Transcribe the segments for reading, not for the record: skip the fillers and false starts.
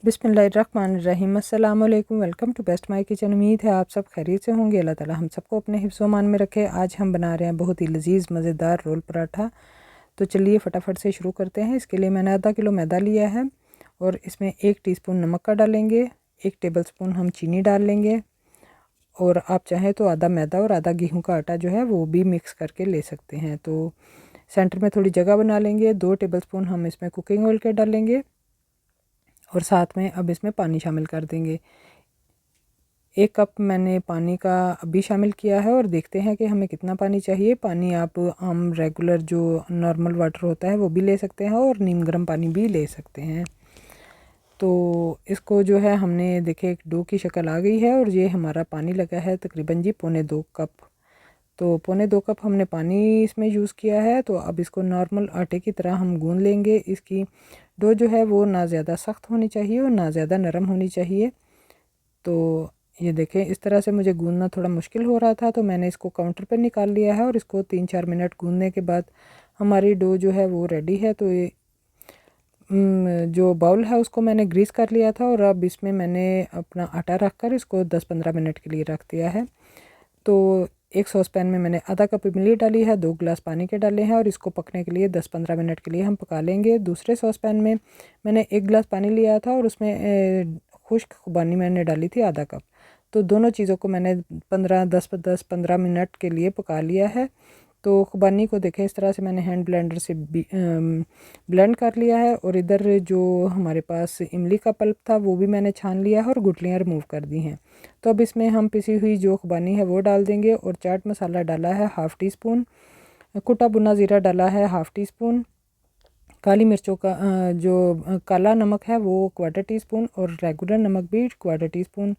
बिस्मिल्लाहिर्रहमानिर्रहीम। अस्सलाम वालेकुम। Welcome to best my kitchen. उम्मीद है आप सब खैरियत से होंगे। अल्लाह ताला हम सबको अपने हिफ्ज़ व अमान में रखे। आज हम बना रहे हैं बहुत ही लजीज मज़ेदार रोल पराठा। तो चलिए फटाफट से शुरू करते हैं। इसके लिए मैंने आधा किलो मैदा लिया है और इसमें 1 टीस्पून नमक का डालेंगे, 1 टेबलस्पून हम चीनी डाल लेंगे और आप चाहें तो आधा मैदा और आधा गेहूँ का आटा जो है वो भी मिक्स करके ले सकते हैं। तो सेंटर में थोड़ी जगह बना लेंगे। 2 टेबलस्पून हम इसमें कुकिंग ऑयल के डालेंगे और साथ में अब इसमें पानी शामिल कर देंगे। 1 कप मैंने पानी का अभी शामिल किया है और देखते हैं कि हमें कितना पानी चाहिए। पानी आप आम रेगुलर जो नॉर्मल वाटर होता है वो भी ले सकते हैं और नीम गर्म पानी भी ले सकते हैं। तो इसको जो है हमने देखे एक डो की शक्ल आ गई है और ये हमारा पानी लगा है तकरीबन जी 1.25 कप। तो 1.25 कप हमने पानी इसमें यूज़ किया है। तो अब इसको नॉर्मल आटे की तरह हम गूंद लेंगे। इसकी डो जो है वो ना ज़्यादा सख्त होनी चाहिए और ना ज़्यादा नरम होनी चाहिए। तो ये देखें, इस तरह से मुझे गूंदना थोड़ा मुश्किल हो रहा था तो मैंने इसको काउंटर पर निकाल लिया है और इसको 3-4 मिनट गूंदने के बाद हमारी डो जो है वो रेडी है। तो ये जो बाउल है उसको मैंने ग्रीस कर लिया था और अब इसमें मैंने अपना आटा रख कर इसको 10-15 मिनट के लिए रख दिया है। तो एक सॉस पैन में मैंने आधा कप इमली डाली है, 2 गिलास पानी के डाले हैं और इसको पकने के लिए 10-15 मिनट के लिए हम पका लेंगे। दूसरे सॉस पैन में मैंने 1 गिलास पानी लिया था और उसमें खुश्क खुबानी मैंने डाली थी आधा कप। तो दोनों चीज़ों को मैंने 10-15 मिनट के लिए पका लिया है। तो खुबानी को देखें, इस तरह से मैंने हैंड ब्लेंडर से ब्लेंड कर लिया है और इधर जो हमारे पास इमली का पल्प था वो भी मैंने छान लिया है और गुठलियाँ रिमूव कर दी हैं। तो अब इसमें हम पिसी हुई जो खुबानी है वो डाल देंगे और चाट मसाला डाला है 1/2 टीस्पून, कुटा भुना ज़ीरा डाला है 1/2 टीस्पून, काली मिर्चों का जो काला नमक है वो 1/4 टीस्पून और रेगुलर नमक भी 1/4 टीस्पून,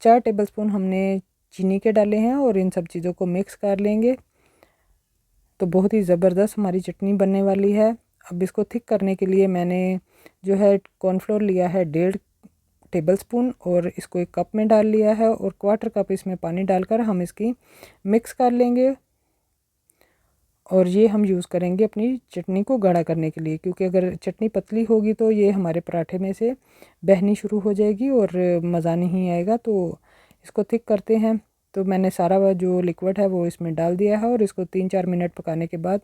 4 टेबलस्पून हमने चीनी के डाले हैं और इन सब चीज़ों को मिक्स कर लेंगे। तो बहुत ही ज़बरदस्त हमारी चटनी बनने वाली है। अब इसको थिक करने के लिए मैंने जो है कॉर्नफ्लोर लिया है 1.5 टेबलस्पून और इसको 1 कप में डाल लिया है और 1/4 कप इसमें पानी डालकर हम इसकी मिक्स कर लेंगे। और ये हम यूज़ करेंगे अपनी चटनी को गाढ़ा करने के लिए, क्योंकि अगर चटनी पतली होगी तो ये हमारे पराठे में से बहनी शुरू हो जाएगी और मज़ा नहीं आएगा। तो इसको थिक करते हैं। तो मैंने सारा जो लिक्विड है वो इसमें डाल दिया है और इसको 3-4 मिनट पकाने के बाद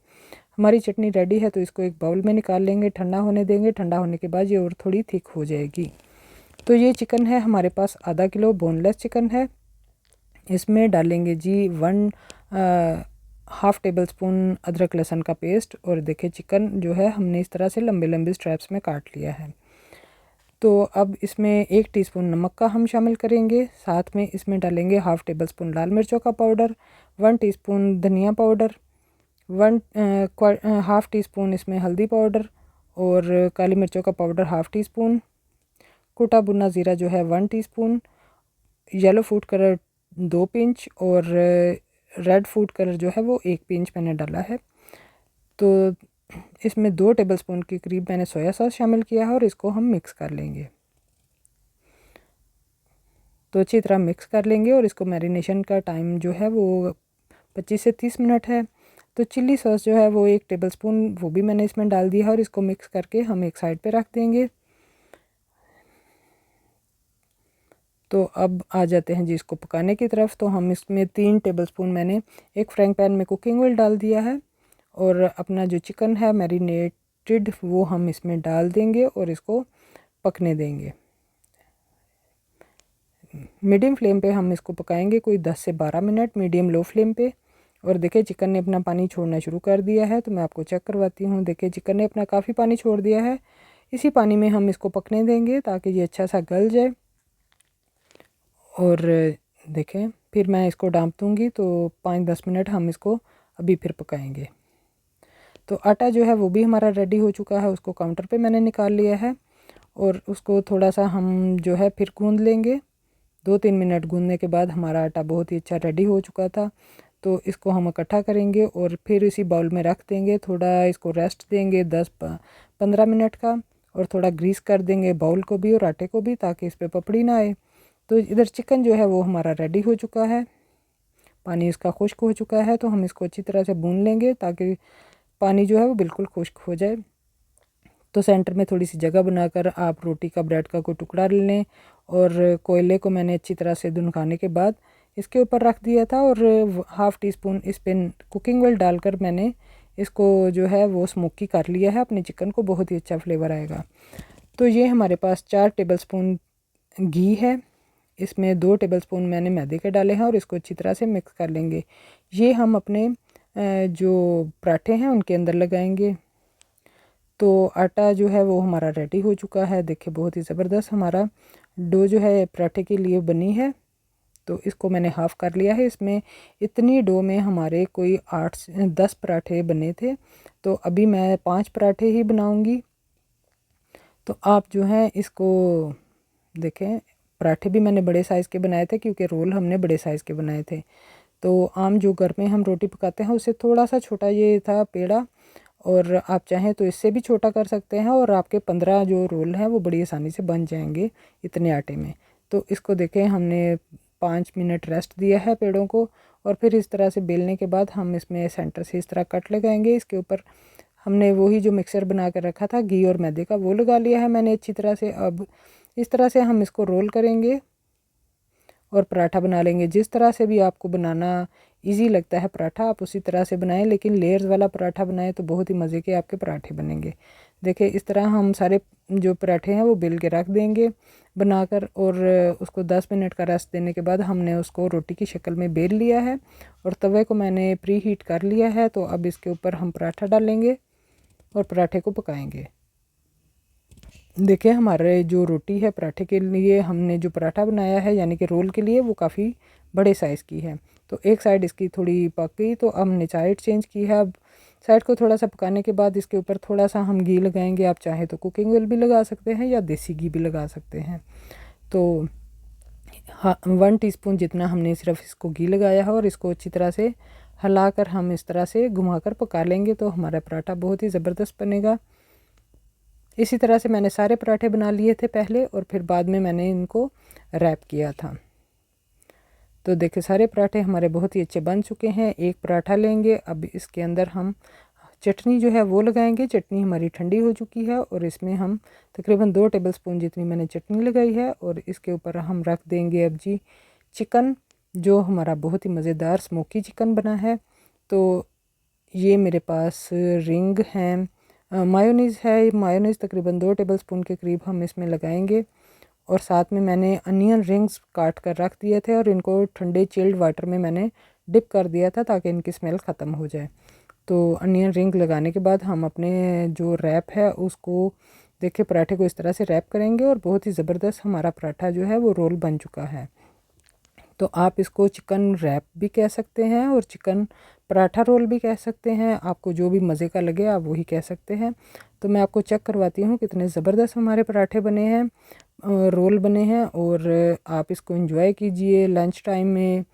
हमारी चटनी रेडी है। तो इसको एक बाउल में निकाल लेंगे, ठंडा होने देंगे। ठंडा होने के बाद ये और थोड़ी थिक हो जाएगी। तो ये चिकन है हमारे पास आधा किलो बोनलेस चिकन है। इसमें डालेंगे जी 1/2 टेबलस्पून अदरक लहसुन का पेस्ट और देखिए चिकन जो है हमने इस तरह से लंबे लंबे स्ट्रैप्स में काट लिया है। तो अब इसमें 1 टीस्पून नमक का हम शामिल करेंगे। साथ में इसमें डालेंगे 1/2 टेबलस्पून लाल मिर्चों का पाउडर, 1 टीस्पून धनिया पाउडर, 1/2 टीस्पून इसमें हल्दी पाउडर और काली मिर्चों का पाउडर 1/2 टीस्पून, कुटा भुना ज़ीरा जो है 1 teaspoon, yellow food colour 2 pinch और रेड फूड कलर जो है वो 1 पिंच मैंने डाला है। तो इसमें 2 टेबलस्पून के करीब मैंने सोया सॉस शामिल किया है और इसको हम मिक्स कर लेंगे। तो अच्छी तरह मिक्स कर लेंगे और इसको मैरिनेशन का टाइम जो है वो 25 से 30 मिनट है। तो चिल्ली सॉस जो है वो 1 टेबलस्पून वो भी मैंने इसमें डाल दिया है और इसको मिक्स करके हम एक साइड पे रख देंगे। तो अब आ जाते हैं जी इसको पकाने की तरफ। तो हम इसमें 3 टेबलस्पून मैंने एक फ्राइंग पैन में कुकिंग ऑयल डाल दिया है और अपना जो चिकन है मैरिनेटेड वो हम इसमें डाल देंगे और इसको पकने देंगे। मीडियम फ्लेम पे हम इसको पकाएंगे कोई 10 से 12 मिनट, मीडियम लो फ्लेम पे। और देखिए चिकन ने अपना पानी छोड़ना शुरू कर दिया है। तो मैं आपको चेक करवाती हूँ। देखिए चिकन ने अपना काफ़ी पानी छोड़ दिया है। इसी पानी में हम इसको पकने देंगे ताकि ये अच्छा सा गल जाए। और देखें फिर मैं इसको डांप दूँगी तो 5-10 मिनट हम इसको अभी फिर पकाएंगे। तो आटा जो है वो भी हमारा रेडी हो चुका है। उसको काउंटर पे मैंने निकाल लिया है और उसको थोड़ा सा हम जो है फिर गूंद लेंगे। 2-3 मिनट गूंदने के बाद हमारा आटा बहुत ही अच्छा रेडी हो चुका था। तो इसको हम इकट्ठा करेंगे और फिर इसी बाउल में रख देंगे। थोड़ा इसको रेस्ट देंगे 10-15 मिनट का और थोड़ा ग्रीस कर देंगे बाउल को भी और आटे को भी ताकि इस पर पपड़ी ना आए। तो इधर चिकन जो है वो हमारा रेडी हो चुका है, पानी इसका खुश्क हो चुका है। तो हम इसको अच्छी तरह से भून लेंगे ताकि पानी जो है वो बिल्कुल खुश्क हो जाए। तो सेंटर में थोड़ी सी जगह बनाकर आप रोटी का ब्रेड का कोई टुकड़ा लें और कोयले को मैंने अच्छी तरह से धुनकाने के बाद इसके ऊपर रख दिया था और 1/2 टीस्पून इस पर कुकिंग ऑयल डालकर मैंने इसको जो है वो स्मोकी कर लिया है अपने चिकन को, बहुत ही अच्छा फ्लेवर आएगा। तो ये हमारे पास 4 टेबलस्पून घी है, इसमें 2 टेबलस्पून मैंने मैदे के डाले हैं और इसको अच्छी तरह से मिक्स कर लेंगे। ये हम अपने जो पराठे हैं उनके अंदर लगाएंगे। तो आटा जो है वो हमारा रेडी हो चुका है। देखिए बहुत ही ज़बरदस्त हमारा डो जो है पराठे के लिए बनी है। तो इसको मैंने हाफ़ कर लिया है। इसमें इतनी डो में हमारे कोई 8 से 10 पराठे बने थे, तो अभी मैं 5 पराठे ही बनाऊंगी। तो आप जो है इसको देखें, पराठे भी मैंने बड़े साइज़ के बनाए थे क्योंकि रोल हमने बड़े साइज़ के बनाए थे। तो आम जो घर में हम रोटी पकाते हैं उससे थोड़ा सा छोटा ये था पेड़ा, और आप चाहें तो इससे भी छोटा कर सकते हैं और आपके 15 जो रोल हैं वो बड़ी आसानी से बन जाएंगे इतने आटे में। तो इसको देखें, हमने 5 मिनट रेस्ट दिया है पेड़ों को और फिर इस तरह से बेलने के बाद हम इसमें सेंटर से इस तरह कट लगाएंगे। इसके ऊपर हमने वही जो मिक्सर बना कर रखा था घी और मैदे का वो लगा लिया है मैंने अच्छी तरह से। अब इस तरह से हम इसको रोल करेंगे और पराठा बना लेंगे। जिस तरह से भी आपको बनाना इजी लगता है पराठा आप उसी तरह से बनाएं, लेकिन लेयर्स वाला पराठा बनाएं तो बहुत ही मज़े के आपके पराठे बनेंगे। देखिए इस तरह हम सारे जो पराठे हैं वो बेल के रख देंगे बनाकर, और उसको 10 मिनट का रेस्ट देने के बाद हमने उसको रोटी की शक्ल में बेल लिया है और तवे को मैंने प्री हीट कर लिया है। तो अब इसके ऊपर हम पराठा डालेंगे और पराठे को पकाएंगे। देखिए हमारे जो रोटी है पराठे के लिए हमने जो पराठा बनाया है यानी कि रोल के लिए वो काफ़ी बड़े साइज़ की है। तो एक साइड इसकी थोड़ी पक गई तो हमने साइड चेंज की है। अब साइड को थोड़ा सा पकाने के बाद इसके ऊपर थोड़ा सा हम घी लगाएंगे। आप चाहें तो कुकिंग ऑयल भी लगा सकते हैं या देसी घी भी लगा सकते हैं। तो हाँ, 1 टीस्पून जितना हमने सिर्फ इसको घी लगाया है और इसको अच्छी तरह से हिलाकर हम इस तरह से घुमाकर पका लेंगे तो हमारा पराठा बहुत ही ज़बरदस्त बनेगा। इसी तरह से मैंने सारे पराठे बना लिए थे पहले और फिर बाद में मैंने इनको रैप किया था। तो देखिए सारे पराठे हमारे बहुत ही अच्छे बन चुके हैं। एक पराठा लेंगे, अब इसके अंदर हम चटनी जो है वो लगाएंगे। चटनी हमारी ठंडी हो चुकी है और इसमें हम तकरीबन 2 टेबलस्पून जितनी मैंने चटनी लगाई है और इसके ऊपर हम रख देंगे अब जी चिकन, जो हमारा बहुत ही मज़ेदार स्मोकी चिकन बना है। तो ये मेरे पास रिंग हैं, मायोनीज़ है, मायोनीज़ तकरीबन 2 टेबलस्पून के करीब हम इसमें लगाएंगे और साथ में मैंने अनियन रिंग्स काट कर रख दिए थे और इनको ठंडे चिल्ड वाटर में मैंने डिप कर दिया था ताकि इनकी स्मेल ख़त्म हो जाए। तो अनियन रिंग लगाने के बाद हम अपने जो रैप है उसको देखिए पराठे को इस तरह से रैप करेंगे और बहुत ही ज़बरदस्त हमारा पराठा जो है वो रोल बन चुका है। तो आप इसको चिकन रैप भी कह सकते हैं और चिकन पराठा रोल भी कह सकते हैं, आपको जो भी मज़े का लगे आप वही कह सकते हैं। तो मैं आपको चेक करवाती हूँ कितने ज़बरदस्त हमारे पराठे बने हैं, रोल बने हैं। और आप इसको एंजॉय कीजिए लंच टाइम में,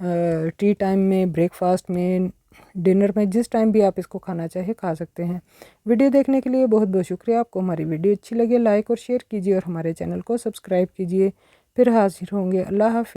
टी टाइम में, ब्रेकफास्ट में, डिनर में, जिस टाइम भी आप इसको खाना चाहे खा सकते हैं। वीडियो देखने के लिए बहुत बहुत शुक्रिया। आपको हमारी वीडियो अच्छी लगे लाइक और शेयर कीजिए और हमारे चैनल को सब्सक्राइब कीजिए। फिर हाजिर होंगे। अल्लाह हाफ़िज़।